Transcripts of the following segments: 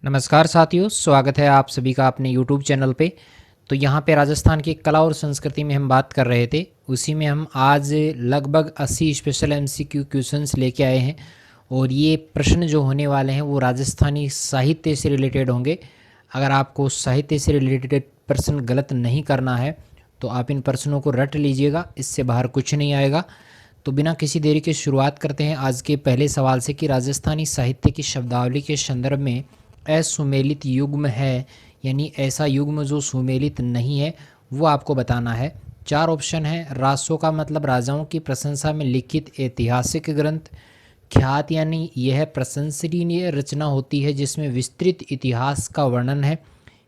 नमस्कार साथियों, स्वागत है आप सभी का अपने YouTube चैनल पे। तो यहाँ पे राजस्थान की कला और संस्कृति में हम बात कर रहे थे, उसी में हम आज लगभग 80 स्पेशल MCQ क्वेश्चंस लेके आए हैं। और ये प्रश्न जो होने वाले हैं वो राजस्थानी साहित्य से रिलेटेड होंगे। अगर आपको साहित्य से रिलेटेड प्रश्न गलत नहीं करना है तो आप इन प्रश्नों को रट लीजिएगा, इससे बाहर कुछ नहीं आएगा। तो बिना किसी देरी के शुरुआत करते हैं आज के पहले सवाल से कि राजस्थानी साहित्य की शब्दावली के संदर्भ में असुमेलित युग्म है, यानी ऐसा युग्म जो सुमेलित नहीं है, वो आपको बताना है। 4 ऑप्शन है। रासों का मतलब राजाओं की प्रशंसा में लिखित ऐतिहासिक ग्रंथ। ख्यात यानी यह प्रशंसनीय रचना होती है जिसमें विस्तृत इतिहास का वर्णन है।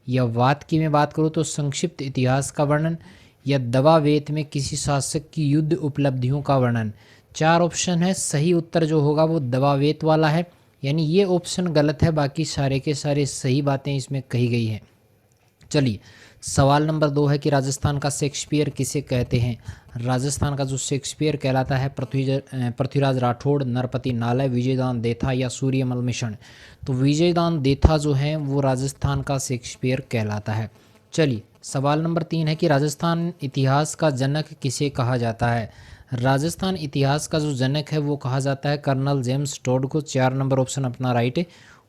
या वात की मैं बात करूँ तो संक्षिप्त इतिहास का वर्णन। या दवावेत में किसी शासक की युद्ध उपलब्धियों का वर्णन। 4 ऑप्शन है, सही उत्तर जो होगा वो दवावेत वाला है, यानी ये ऑप्शन गलत है, बाकी सारे के सारे सही बातें इसमें कही गई हैं। चलिए, सवाल नंबर 2 है कि राजस्थान का शेक्सपियर किसे कहते हैं। राजस्थान का जो शेक्सपियर कहलाता है पृथ्वीराज राठौड़, नरपति नालय, विजयदान देथा या सूर्यमल मिश्रण। तो विजयदान देथा जो है वो राजस्थान का शेक्सपियर कहलाता है। चलिए, सवाल नंबर 3 है कि राजस्थान इतिहास का जनक किसे कहा जाता है। राजस्थान इतिहास का जो जनक है वो कहा जाता है कर्नल जेम्स टोड को। 4 नंबर ऑप्शन अपना राइट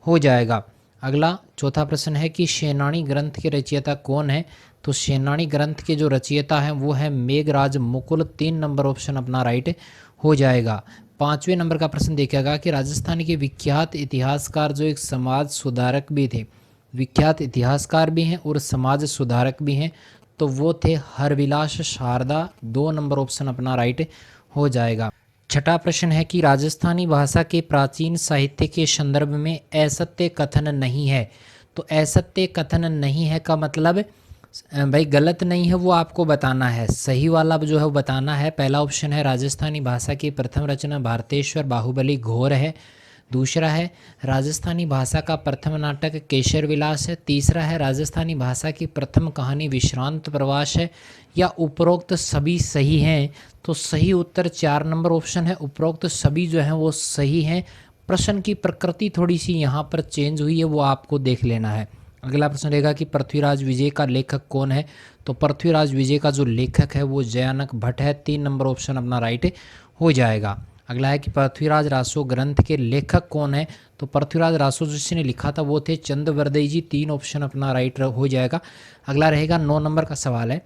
हो जाएगा। अगला चौथा प्रश्न है कि सेनानी ग्रंथ के रचयिता कौन है। तो सेनानी ग्रंथ के जो रचयिता हैं वो है मेघराज मुकुल। 3 नंबर ऑप्शन अपना राइट हो जाएगा। 5वें नंबर का प्रश्न देखिएगा कि राजस्थान के विख्यात इतिहासकार जो एक समाज सुधारक भी थे, विख्यात इतिहासकार भी हैं और समाज सुधारक भी हैं, तो वो थे हरविलास शारदा। 2 नंबर ऑप्शन अपना राइट हो जाएगा। छठा प्रश्न है कि राजस्थानी भाषा के प्राचीन साहित्य के संदर्भ में असत्य कथन नहीं है। तो असत्य कथन नहीं है का मतलब भाई गलत नहीं है वो आपको बताना है, सही वाला जो है वो बताना है। पहला ऑप्शन है राजस्थानी भाषा की प्रथम रचना भारतेश्वर बाहुबली घोर है। दूसरा है राजस्थानी भाषा का प्रथम नाटक केसर विलास है। तीसरा है राजस्थानी भाषा की प्रथम कहानी विश्रांत प्रवास है। या उपरोक्त सभी सही हैं। तो सही उत्तर 4 नंबर ऑप्शन है, उपरोक्त सभी जो हैं वो सही हैं। प्रश्न की प्रकृति थोड़ी सी यहाँ पर चेंज हुई है, वो आपको देख लेना है। अगला प्रश्न रहेगा कि पृथ्वीराज विजय का लेखक कौन है। तो पृथ्वीराज विजय का जो लेखक है वो जयानक भट्ट है। 3 नंबर ऑप्शन अपना राइट हो जाएगा। अगला है कि पृथ्वीराज रासो ग्रंथ के लेखक कौन है। तो पृथ्वीराज रासो जिसने लिखा था वो थे चंद्रवरदई जी। 3 ऑप्शन अपना राइट हो जाएगा। अगला रहेगा 9 नंबर का सवाल है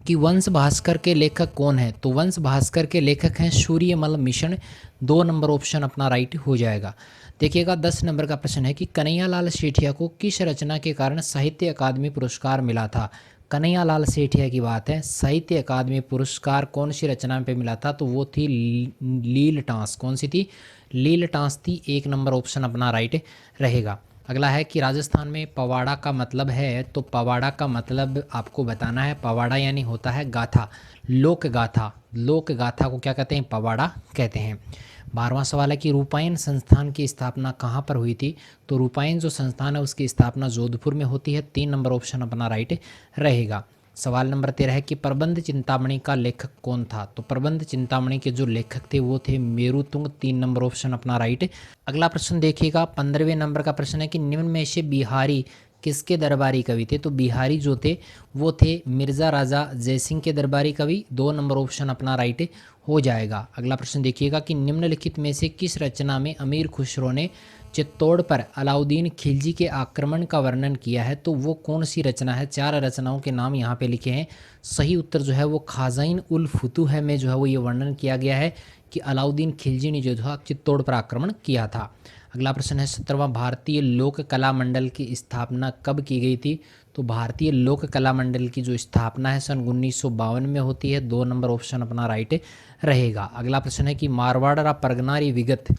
कि वंश भास्कर के लेखक कौन है। तो वंश भास्कर के लेखक हैं सूर्यमल मिश्र। 2 नंबर ऑप्शन अपना राइट हो जाएगा। देखिएगा 10 नंबर का प्रश्न है कि कन्हैयालाल सेठिया को किस रचना के कारण साहित्य अकादमी पुरस्कार मिला था। कन्हैयालाल सेठिया की बात है, साहित्य अकादमी पुरस्कार कौन सी रचना पे मिला था। तो वो थी लील टांस। कौन सी थी? लील टांस थी। 1 नंबर ऑप्शन अपना राइट रहेगा। अगला है कि राजस्थान में पवाड़ा का मतलब है। तो पवाड़ा का मतलब आपको बताना है। पवाड़ा यानी होता है गाथा, लोक गाथा। लोक गाथा को क्या कहते हैं? पवाड़ा कहते हैं। 12वां सवाल है कि रूपायन संस्थान की स्थापना कहाँ पर हुई थी। तो रूपायन जो संस्थान है उसकी स्थापना जोधपुर में होती है। 3 नंबर ऑप्शन अपना राइट रहेगा। सवाल नंबर 13 है कि प्रबंध चिंतामणि का लेखक कौन था। तो प्रबंध चिंतामणि के जो लेखक थे वो थे मेरुतुंग। 3 नंबर ऑप्शन अपना राइट। अगला प्रश्न देखिएगा 15वें नंबर का प्रश्न है कि निम्न में से बिहारी किसके दरबारी कवि थे। तो बिहारी जो थे वो थे मिर्ज़ा राजा जयसिंह के दरबारी कवि। 2 नंबर ऑप्शन अपना राइट हो जाएगा। अगला प्रश्न देखिएगा कि निम्नलिखित में से किस रचना में अमीर खुसरो ने चित्तौड़ पर अलाउद्दीन खिलजी के आक्रमण का वर्णन किया है। तो वो कौन सी रचना है। 4 रचनाओं के नाम यहाँ पे लिखे हैं। सही उत्तर जो है वो खाज़ाइन उल फुतूह में जो है वो ये वर्णन किया गया है कि अलाउद्दीन खिलजी ने जो था चित्तौड़ पर आक्रमण किया था। अगला प्रश्न है 17वां भारतीय लोक कला मंडल की स्थापना कब की गई थी। तो भारतीय लोक कला मंडल की जो स्थापना है सन 1952 में होती है। 2 नंबर ऑप्शन अपना राइट रहेगा। अगला प्रश्न है कि मारवाड़ परगनारी विगत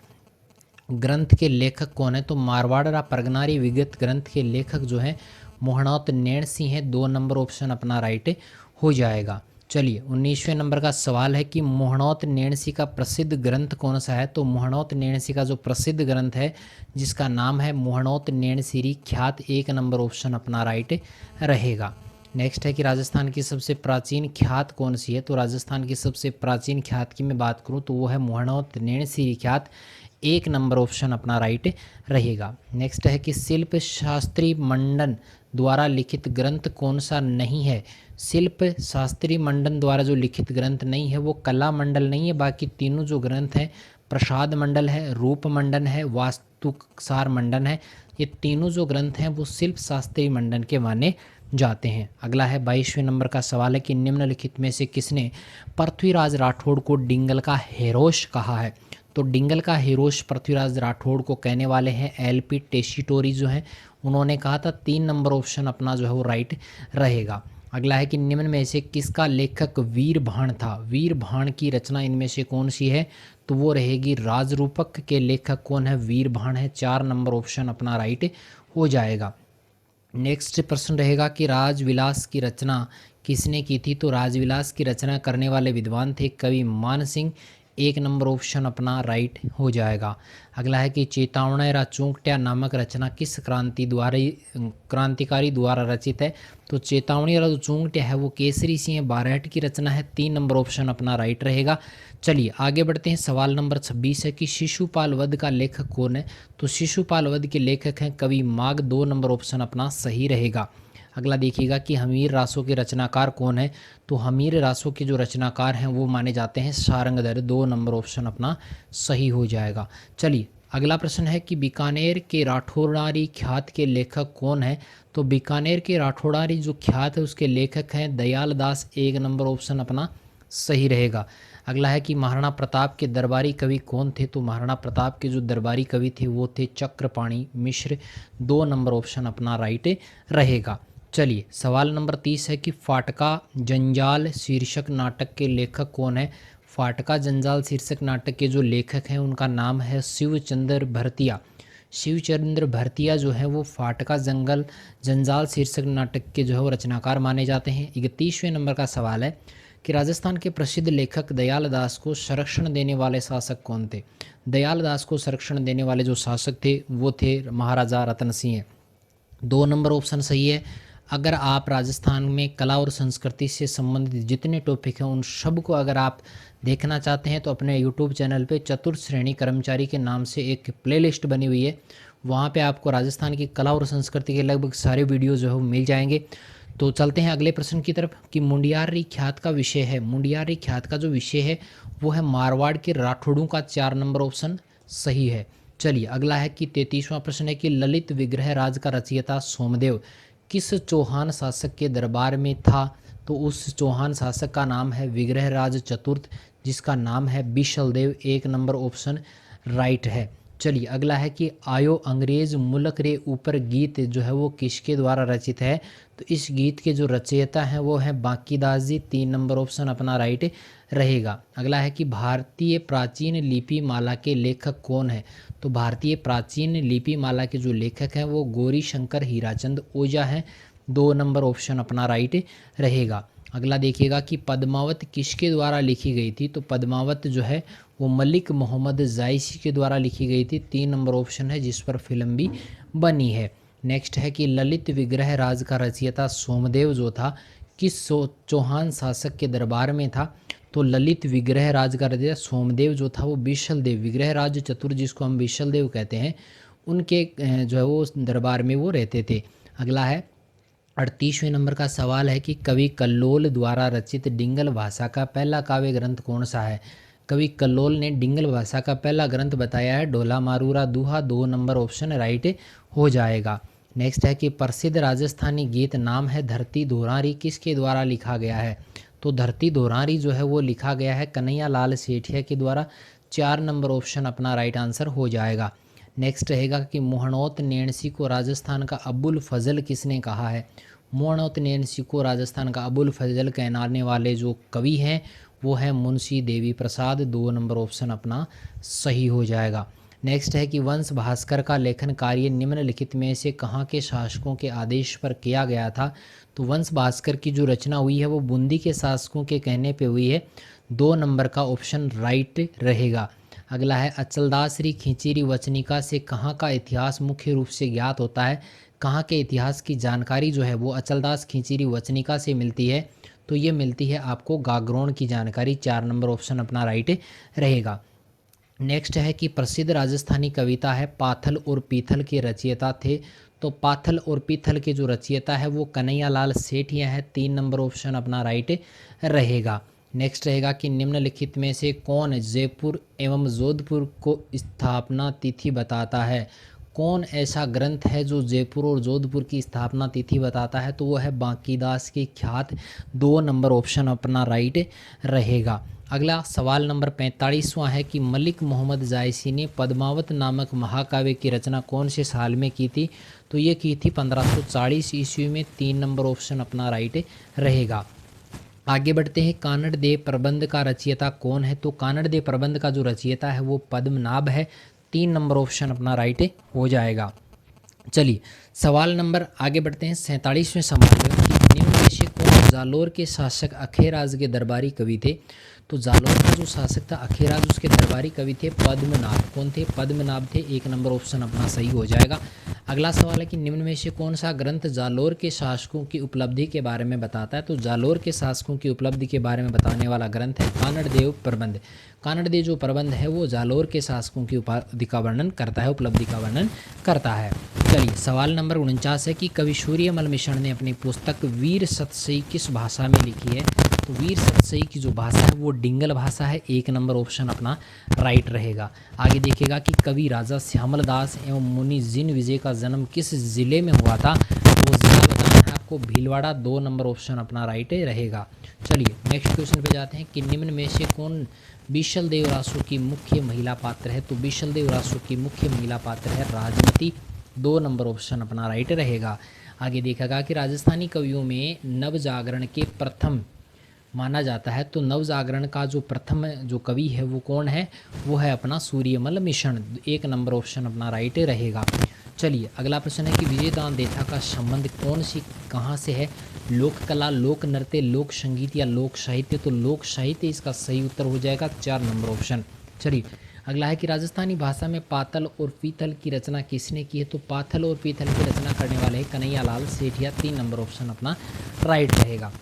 ग्रंथ के लेखक कौन है। तो मारवाड़ परगनारी विगत ग्रंथ के लेखक जो हैं मोहनौत नैण सिंह है। 2 नंबर ऑप्शन अपना राइट हो जाएगा। चलिए 19वें नंबर का सवाल है कि मोहनौत नैणसी का प्रसिद्ध ग्रंथ कौन सा है। तो मोहनौत नैणसी का जो प्रसिद्ध ग्रंथ है जिसका नाम है मोहनौत नैणसीरी ख्यात। 1 नंबर ऑप्शन अपना राइट रहेगा। नेक्स्ट है कि राजस्थान की सबसे प्राचीन ख्यात कौन सी है। तो राजस्थान की सबसे प्राचीन ख्यात की मैं बात करूं तो वो है मोहनौत नैणसीरी ख्यात। 1 नंबर ऑप्शन अपना राइट रहेगा। नेक्स्ट है कि शिल्प शास्त्री मंडन द्वारा लिखित ग्रंथ कौन सा नहीं है। शिल्प शास्त्री मंडन द्वारा जो लिखित ग्रंथ नहीं है वो कला मंडल नहीं है, बाकी तीनों जो ग्रंथ हैं प्रसाद मंडल है, रूप मंडन है, वास्तुसार मंडन है, ये तीनों जो ग्रंथ हैं वो शिल्प शास्त्री मंडन के माने जाते हैं। अगला है 22वें नंबर का सवाल है कि निम्नलिखित में से किसने पृथ्वीराज राठौड़ को डिंगल का हेरोश कहा है। तो डिंगल का हेरोश पृथ्वीराज राठौड़ को कहने वाले हैं एलपी टेसीटोरी जो हैं, उन्होंने कहा था। 3 नंबर ऑप्शन अपना जो है वो राइट रहेगा। अगला है कि निम्न में से किसका लेखक वीरभाण था। वीरभाण की रचना इनमें से कौन सी है, तो वो रहेगी राजरूपक के लेखक कौन है, वीरभाण है। 4 नंबर ऑप्शन अपना राइट हो जाएगा। नेक्स्ट प्रश्न रहेगा कि राजविलास की रचना किसने की थी। तो राजविलास की रचना करने वाले विद्वान थे कवि मान सिंह। 1 नंबर ऑप्शन अपना राइट हो जाएगा। अगला है कि चेतावनी चूंकट्या नामक रचना किस क्रांतिकारी द्वारा रचित है। तो चेतावनी जो चूंकट्या है वो केसरी सिंह बारहट की रचना है। 3 नंबर ऑप्शन अपना राइट रहेगा। चलिए आगे बढ़ते हैं। सवाल नंबर 26 है कि शिशुपाल वध का लेखक कौन है। तो शिशुपाल वध के लेखक हैं कवि माघ। 2 नंबर ऑप्शन अपना सही रहेगा। अगला देखिएगा कि हमीर रासों के रचनाकार कौन है। तो हमीर रासों के जो रचनाकार हैं वो माने जाते हैं सारंगधर। 2 नंबर ऑप्शन अपना सही हो जाएगा। चलिए अगला प्रश्न है कि बीकानेर के राठौड़ारी ख्यात के लेखक कौन है। तो बीकानेर के राठौड़ारी जो ख्यात है उसके लेखक हैं दयाल दास। 1 नंबर ऑप्शन अपना सही रहेगा। अगला है कि महाराणा प्रताप के दरबारी कवि कौन थे। तो महाराणा प्रताप के जो दरबारी कवि थे वो थे चक्रपाणी मिश्र। 2 नंबर ऑप्शन अपना राइट रहेगा। चलिए सवाल नंबर 30 है कि फाटका जंजाल शीर्षक नाटक के लेखक कौन है। फाटका जंजाल शीर्षक नाटक के जो लेखक हैं उनका नाम है शिवचंद्र भरतिया। शिवचंद्र भरतिया जो है वो फाटका जंजाल शीर्षक नाटक के जो है वो रचनाकार माने जाते हैं। 31वें नंबर का सवाल है कि राजस्थान के प्रसिद्ध लेखक दयाल दास को संरक्षण देने वाले शासक कौन थे। दयाल दास को संरक्षण देने वाले जो शासक थे वो थे महाराजा रतन सिंह। 2 नंबर ऑप्शन सही है। अगर आप राजस्थान में कला और संस्कृति से संबंधित जितने टॉपिक हैं उन सब को अगर आप देखना चाहते हैं तो अपने यूट्यूब चैनल पे चतुर्थ श्रेणी कर्मचारी के नाम से एक प्लेलिस्ट बनी हुई है, वहाँ पे आपको राजस्थान की कला और संस्कृति के लगभग सारे वीडियो जो है वो मिल जाएंगे। तो चलते हैं अगले प्रश्न की तरफ कि मुंडियारी ख्यात का विषय है। मुंडियारी ख्यात का जो विषय है वो है मारवाड़ के राठौड़ों का। 4 नंबर ऑप्शन सही है। चलिए अगला है कि 33वां प्रश्न है कि ललित विग्रह राज का रचयिता सोमदेव किस चौहान शासक के दरबार में था। तो उस चौहान शासक का नाम है विग्रह राज चतुर्थ, जिसका नाम है बिशलदेव। 1 नंबर ऑप्शन राइट है। चलिए अगला है कि आयो अंग्रेज मुल्क रे ऊपर गीत जो है वो किसके द्वारा रचित है। तो इस गीत के जो रचयिता हैं वो है बांकीदास जी। 3 नंबर ऑप्शन अपना राइट रहेगा। अगला है कि भारतीय प्राचीन लिपि माला के लेखक कौन है। तो भारतीय प्राचीन लिपि माला के जो लेखक हैं वो गौरी शंकर हीराचंद ओझा हैं। 2 नंबर ऑप्शन अपना राइट रहेगा। अगला देखिएगा कि पद्मावत किसके द्वारा लिखी गई थी। तो पद्मावत जो है वो मलिक मोहम्मद जायसी के द्वारा लिखी गई थी। 3 नंबर ऑप्शन है जिस पर फिल्म भी बनी है। नेक्स्ट है कि ललित विग्रह राज का रचयिता सोमदेव जो था किस चौहान शासक के दरबार में था। तो ललित विग्रह राज का रचयिता सोमदेव जो था वो बिशलदेव विग्रह राज चतुर जिसको हम बिशलदेव कहते हैं उनके जो है वो दरबार में वो रहते थे। अगला है 38वें नंबर का सवाल है कि कवि कल्लोल द्वारा रचित डिंगल भाषा का पहला काव्य ग्रंथ कौन सा है। कवि कल्लोल ने डिंगल भाषा का पहला ग्रंथ बताया है ढोला मारूरा दूहा। 2 नंबर ऑप्शन राइट हो जाएगा। नेक्स्ट है कि प्रसिद्ध राजस्थानी गीत नाम है धरती धोरारी किसके द्वारा लिखा गया है। तो धरती धोरारी जो है वो लिखा गया है कन्हैया लाल सेठिया के द्वारा। 4 नंबर ऑप्शन अपना राइट आंसर हो जाएगा। नेक्स्ट रहेगा कि मोहनौत नैणसी को राजस्थान का अबुल फजल किसने कहा है। मोहनौत नैणसी को राजस्थान का अबुल फजल कहलाने वाले जो कवि हैं वो है मुंशी देवी प्रसाद। 2 नंबर ऑप्शन अपना सही हो जाएगा। नेक्स्ट है कि वंश भास्कर का लेखन कार्य निम्नलिखित में से कहाँ के शासकों के आदेश पर किया गया था। तो वंश भास्कर की जो रचना हुई है वो बूंदी के शासकों के कहने पे हुई है। 2 नंबर का ऑप्शन राइट रहेगा। अगला है अचलदास री खींचीरी वचनिका से कहाँ का इतिहास मुख्य रूप से ज्ञात होता है। कहाँ के इतिहास की जानकारी जो है वो अचलदास खींचीरी वचनिका से मिलती है। तो ये मिलती है आपको गागरोन की जानकारी। 4 नंबर ऑप्शन अपना राइट रहेगा। नेक्स्ट है कि प्रसिद्ध राजस्थानी कविता है पाथल और पीथल के रचयिता थे। तो पाथल और पीथल के जो रचयिता है वो कन्हैयालाल सेठिया है। 3 नंबर ऑप्शन अपना राइट रहेगा। नेक्स्ट रहेगा कि निम्नलिखित में से कौन जयपुर एवं जोधपुर को स्थापना तिथि बताता है। कौन ऐसा ग्रंथ है जो जयपुर और जोधपुर की स्थापना तिथि बताता है। तो वो है बांकीदास की ख्यात। 2 नंबर ऑप्शन अपना राइट रहेगा। अगला सवाल नंबर 45वां है कि मलिक मोहम्मद जायसी ने पद्मावत नामक महाकाव्य की रचना कौन से साल में की थी। तो ये की थी 1540 ईस्वी में। 3 नंबर ऑप्शन अपना राइट रहेगा। आगे बढ़ते हैं, कानड़ देव प्रबंध का रचयिता कौन है। तो कानड़ देव प्रबंध का जो रचयिता है वो पद्मनाभ है। 3 नंबर ऑप्शन अपना राइट हो जाएगा। चलिए सवाल नंबर आगे बढ़ते हैं 47वें सवाल में कि निम्न में से कौन जालोर के शासक अखेराज के दरबारी कवि थे। तो जालोर का जो शासक था अखेराज, उसके दरबारी कवि थे पद्मनाभ। कौन थे? पद्मनाभ थे। 1 नंबर ऑप्शन अपना सही हो जाएगा। अगला सवाल है कि निम्न में से कौन सा ग्रंथ जालोर के शासकों की उपलब्धि के बारे में बताता है। तो जालोर के शासकों की उपलब्धि के बारे में बताने वाला ग्रंथ है कानड़ देव प्रबंध। कानड़ देव जो प्रबंध है वो जालोर के शासकों की उपलब्धि का वर्णन करता है, उपलब्धि का वर्णन करता है। चलिए सवाल नंबर 49 है कि कवि सूर्यमल मिश्र ने अपनी पुस्तक वीर सतसई किस भाषा में लिखी है। तो वीर सतसई की जो भाषा है वो डिंगल भाषा है। 1 नंबर ऑप्शन अपना राइट रहेगा। आगे देखिएगा कि कवि राजा श्यामल दास एवं मुनि जिन विजय का जन्म किस जिले में हुआ था। तो वो जिला बताना है आपको भीलवाड़ा। 2 नंबर ऑप्शन अपना राइट रहेगा। चलिए नेक्स्ट क्वेश्चन पे जाते हैं कि निम्न में से कौन बीशल देव रासू की मुख्य महिला पात्र है। तो बीशल देव रासू की मुख्य महिला पात्र है राजमती। 2 नंबर ऑप्शन अपना राइट रहेगा। आगे देखेगा कि राजस्थानी कवियों में नव जागरण के प्रथम माना जाता है। तो नव जागरण का जो प्रथम जो कवि है वो कौन है? वो है अपना सूर्यमल मिश्र। 1 नंबर ऑप्शन अपना राइट रहेगा। चलिए अगला प्रश्न है कि विजयदान देथा का संबंध कौन सी कहाँ से है। लोक कला, लोक नृत्य, लोक संगीत या लोक साहित्य। तो लोक साहित्य इसका सही उत्तर हो जाएगा। 4 नंबर ऑप्शन। चलिए अगला है कि राजस्थानी भाषा में पातल और पीतल की रचना किसने की है। तो पाथल और पीतल की रचना करने वाले हैं कन्हैयालाल सेठिया। 3 नंबर ऑप्शन अपना राइट रहेगा।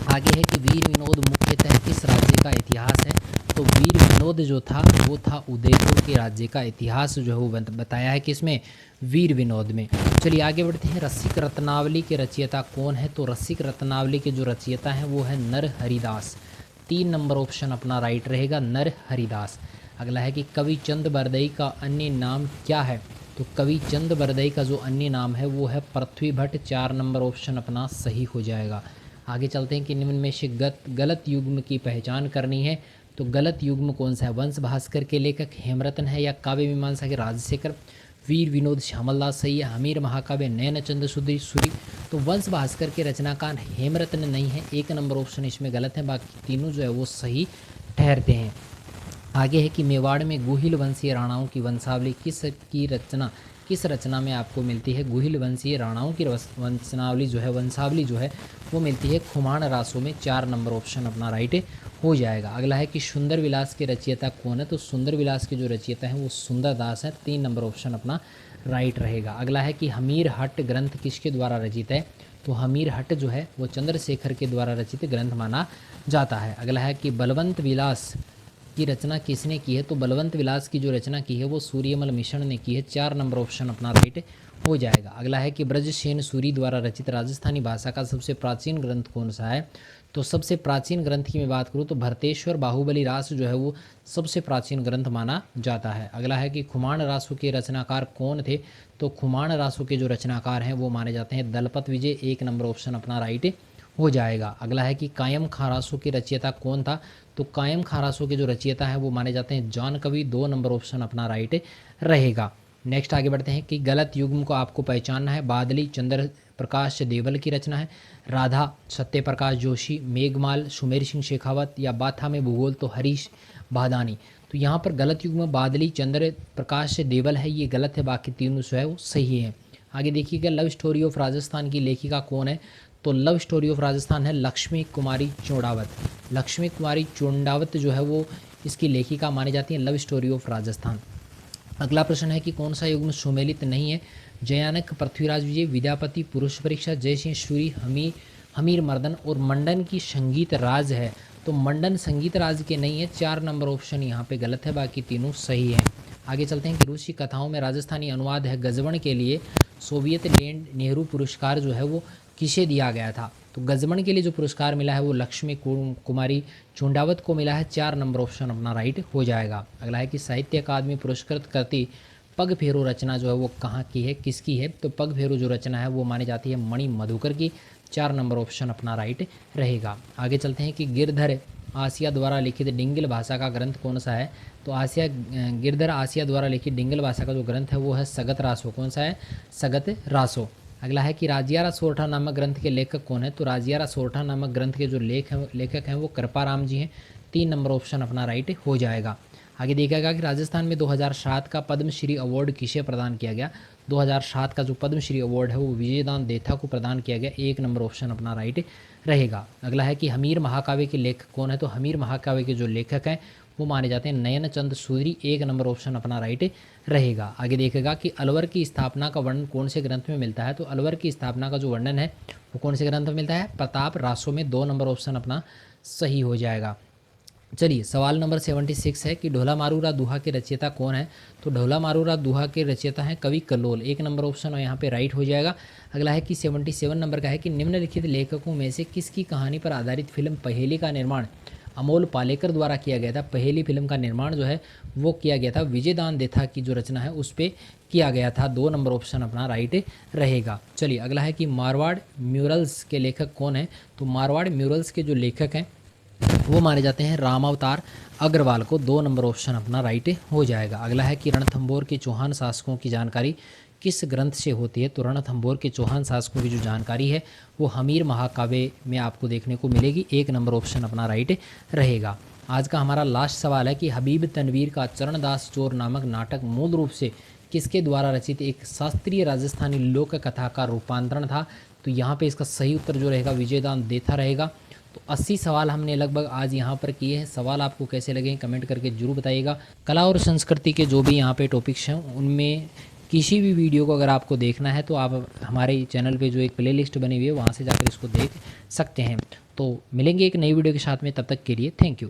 आगे है कि वीर विनोद मुख्यतः किस राज्य का इतिहास है। तो वीर विनोद जो था वो था उदयपुर के राज्य का इतिहास जो है वो बताया है किसमें? वीर विनोद में। चलिए आगे बढ़ते हैं, रसिक रत्नावली के रचयिता कौन है। तो रसिक रत्नावली के जो रचयिता हैं वो है नर हरिदास। 3 नंबर ऑप्शन अपना राइट रहेगा, नर हरिदास। अगला है कि कवि चंद बरदई का अन्य नाम क्या है। तो कवि चंद बरदई का जो अन्य नाम है वो है पृथ्वी भट्ट। 4 नंबर ऑप्शन अपना सही हो जाएगा। आगे चलते हैं कि निम्न में से गलत युग्म की पहचान करनी है। तो गलत युग्म कौन सा है? वंश भास्कर के लेखक हेमरतन है या काव्य मीमांसा के राजशेखर, वीर विनोद श्यामलदास सही है, हमीर महाकाव्य नयन चंद्र सूरी। तो वंश भास्कर के रचनाकार हेमरतन नहीं है। 1 नंबर ऑप्शन इसमें गलत है, बाकी तीनों जो है वो सही ठहरते हैं। आगे है कि मेवाड़ में गुहिल वंशीय राणाओं की वंशावली किस रचना में आपको मिलती है। गुहिल वंशीय राणाओं की वंशावली जो है वो मिलती है खुमान रासों में। 4 नंबर ऑप्शन अपना राइट हो जाएगा। अगला है कि सुंदर विलास के रचयिता कौन है। तो सुंदर विलास के जो रचयिता हैं वो सुंदर दास है। 3 नंबर ऑप्शन अपना राइट रहेगा। अगला है कि हमीर हट्ट ग्रंथ किसके द्वारा रचित है। तो हमीर हट्ट जो है वो चंद्रशेखर के द्वारा रचित ग्रंथ माना जाता है। अगला है कि बलवंत विलास की रचना किसने की है। तो बलवंत विलास की जो रचना की है वो सूर्यमल मिश्र ने की है। 4 नंबर ऑप्शन अपना राइट हो जाएगा। अगला है कि ब्रजसेन सूरी द्वारा रचित राजस्थानी भाषा का सबसे प्राचीन ग्रंथ कौन सा है। तो सबसे प्राचीन ग्रंथ की मैं बात करूँ तो भरतेश्वर बाहुबली रास जो है वो सबसे प्राचीन ग्रंथ माना जाता है। अगला है कि खुमान रासु के रचनाकार कौन थे। तो खुमान रासु के जो रचनाकार हैं वो माने जाते हैं दलपत विजय। 1 नंबर ऑप्शन अपना राइट हो जाएगा। अगला है कि कायम खारासू के रचयिता कौन था। तो कायम खारासू के जो रचयिता है वो माने जाते हैं जॉन कवि। 2 नंबर ऑप्शन अपना राइट रहेगा। नेक्स्ट आगे बढ़ते हैं कि गलत युग्म को आपको पहचानना है। बादली चंद्र प्रकाश देवल की रचना है, राधा सत्य प्रकाश जोशी, मेघमाल सुमेर सिंह शेखावत या बाथा में भूगोल तो हरीश भादानी। तो यहाँ पर गलत युग्म बादली चंद्र प्रकाश देवल है, ये गलत है, बाकी तीनों जो है वो सही है। आगे देखिएगा लव स्टोरी ऑफ राजस्थान की लेखिका कौन है। तो लव स्टोरी ऑफ राजस्थान है लक्ष्मी कुमारी चौंडावत। लक्ष्मी कुमारी चौंडावत जो है वो इसकी लेखिका मानी जाती है लव स्टोरी ऑफ राजस्थान। अगला प्रश्न है कि कौन सा युग्म सुमेलित नहीं है। जयानक, पृथ्वीराज विजय, विद्यापति, पुरुष परीक्षा, जयसिंह सूरी, हमीर मर्दन और मंडन की संगीत राज है। तो मंडन संगीत राज्य के नहीं है, 4 नंबर ऑप्शन यहाँ पे गलत है, बाकी तीनों सही है। आगे चलते हैं कि रूसी कथाओं में राजस्थानी अनुवाद है गजबन के लिए सोवियत लैंड नेहरू पुरस्कार जो है वो किसे दिया गया था? तो गजबन के लिए जो पुरस्कार मिला है वो लक्ष्मी कुमारी चुंडावत को मिला है, 4 नंबर ऑप्शन अपना राइट हो जाएगा। अगला है कि साहित्य अकादमी पुरस्कृत करती पग फेरो रचना जो है वो कहाँ की है, किसकी है? तो पग फेरो जो रचना है वो मानी जाती है मणि मधुकर की, 4 नंबर ऑप्शन अपना राइट रहेगा। आगे चलते हैं कि गिरधर आसिया द्वारा लिखित डिंगल भाषा का ग्रंथ कौन सा है? तो गिरधर आसिया द्वारा लिखित डिंगल भाषा का जो ग्रंथ है वो है सगत रासो। कौन सा है? सगत रासो। अगला है कि राजियारा सोरठा नामक ग्रंथ के लेखक कौन है? तो राजियारा सोरठा नामक ग्रंथ के जो लेखक हैं वो कृपाराम जी हैं, 3 नंबर ऑप्शन अपना राइट हो जाएगा। आगे देखिएगा कि राजस्थान में 2007 का पद्मश्री अवार्ड किसे प्रदान किया गया? 2007 का जो पद्मश्री अवार्ड है वो विजयदान देथा को प्रदान किया गया, 1 नंबर ऑप्शन अपना राइट रहेगा। अगला है कि हमीर महाकाव्य के लेखक कौन है? तो हमीर महाकाव्य के जो लेखक हैं वो माने जाते हैं नयन चंद सूरी, 1 नंबर ऑप्शन अपना राइट रहेगा। आगे देखेगा कि अलवर की स्थापना का वर्णन कौन से ग्रंथ में मिलता है? तो अलवर की स्थापना का जो वर्णन है वो कौन से ग्रंथ में मिलता है? प्रताप रासो में, 2 नंबर ऑप्शन अपना सही हो जाएगा। चलिए सवाल नंबर 76 है कि ढोला मारूरा दुहा के रचयिता कौन है? तो ढोला मारूरा दुहा के रचयिता हैं कवि कल्लोल, 1 नंबर ऑप्शन यहाँ पे राइट हो जाएगा। अगला है कि 77 नंबर का है कि निम्नलिखित लेखकों में से किसकी कहानी पर आधारित फिल्म पहेली का निर्माण अमोल पालेकर द्वारा किया गया था? पहेली फिल्म का निर्माण जो है वो किया गया था विजयदान देथा की जो रचना है उस पर किया गया था, 2 नंबर ऑप्शन अपना राइट रहेगा। चलिए अगला है कि मारवाड़ म्यूरल्स के लेखक कौन है? तो मारवाड़ म्यूरल्स के जो लेखक हैं वो माने जाते हैं रामावतार अग्रवाल को, 2 नंबर ऑप्शन अपना राइट हो जाएगा। अगला है कि रणथंभौर के चौहान शासकों की जानकारी किस ग्रंथ से होती है? तो रणथंभौर के चौहान शासकों की जो जानकारी है वो हमीर महाकाव्य में आपको देखने को मिलेगी, 1 नंबर ऑप्शन अपना राइट रहेगा। आज का हमारा लास्ट सवाल है कि हबीब तनवीर का चरणदास चोर नामक नाटक मूल रूप से किसके द्वारा रचित एक शास्त्रीय राजस्थानी लोक कथा का रूपांतरण था? तो यहाँ पे इसका सही उत्तर जो रहेगा विजयदान देथा रहेगा। तो 80 सवाल हमने लगभग आज यहाँ पर किए हैं। सवाल आपको कैसे लगे कमेंट करके जरूर बताइएगा। कला और संस्कृति के जो भी यहाँ पे टॉपिक्स हैं उनमें किसी भी वीडियो को अगर आपको देखना है तो आप हमारे चैनल पे जो एक प्लेलिस्ट बनी हुई है वहाँ से जाकर इसको देख सकते हैं। तो मिलेंगे एक नई वीडियो के साथ में, तब तक के लिए थैंक यू।